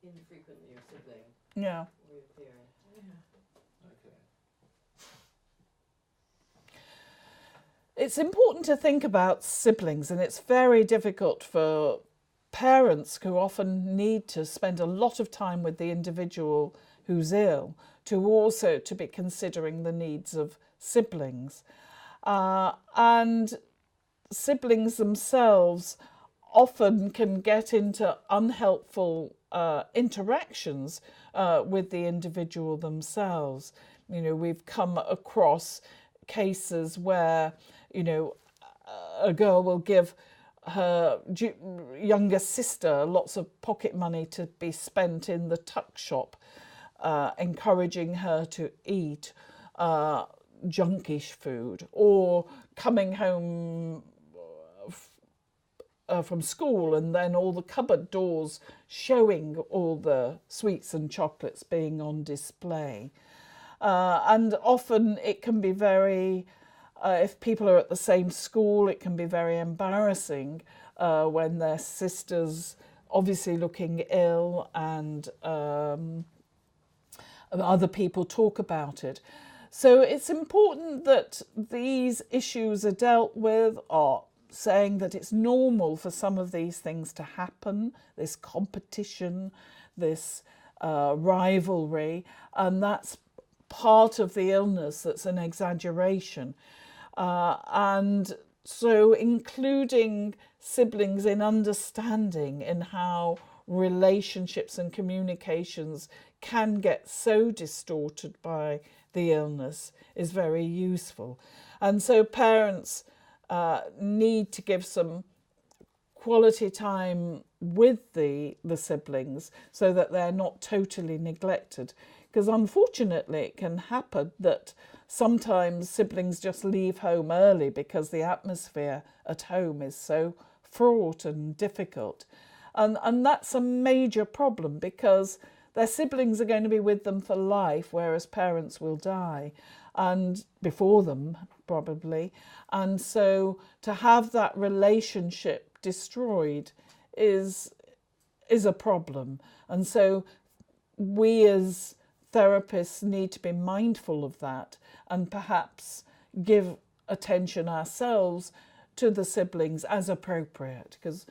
infrequently your sibling Yeah. reappearing. Okay. It's important to think about siblings, and it's very difficult for parents who often need to spend a lot of time with the individual who's ill to also to be considering the needs of siblings. And siblings themselves often can get into unhelpful interactions with the individual themselves. You know, we've come across cases where, you know, a girl will give her younger sister lots of pocket money to be spent in the tuck shop, encouraging her to eat junkish food, or coming home from school and then all the cupboard doors showing all the sweets and chocolates being on display. And often it can be very, if people are at the same school, it can be very embarrassing when their sister's obviously looking ill and other people talk about it. So it's important that these issues are dealt with, or saying that it's normal for some of these things to happen, this competition, this rivalry, and that's part of the illness, that's an exaggeration. And so including siblings in understanding in how relationships and communications can get so distorted by the illness is very useful. And so parents need to give some quality time with the siblings so that they're not totally neglected. Because unfortunately it can happen that sometimes siblings just leave home early because the atmosphere at home is so fraught and difficult. And that's a major problem, because their siblings are going to be with them for life, whereas parents will die, and before them probably. And so to have that relationship destroyed is a problem. And so we as therapists need to be mindful of that and perhaps give attention ourselves to the siblings as appropriate, because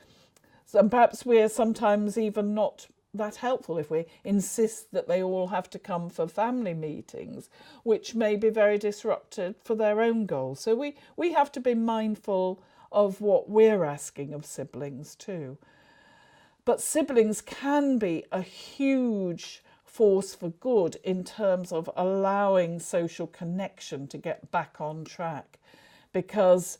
perhaps we're sometimes even not that helpful if we insist that they all have to come for family meetings, which may be very disruptive for their own goals. So we have to be mindful of what we're asking of siblings too. But siblings can be a huge force for good in terms of allowing social connection to get back on track, because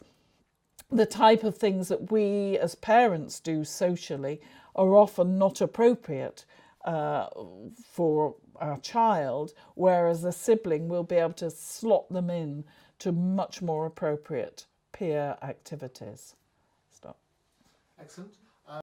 the type of things that we as parents do socially are often not appropriate for our child, whereas a sibling will be able to slot them in to much more appropriate peer activities. Stop. Excellent.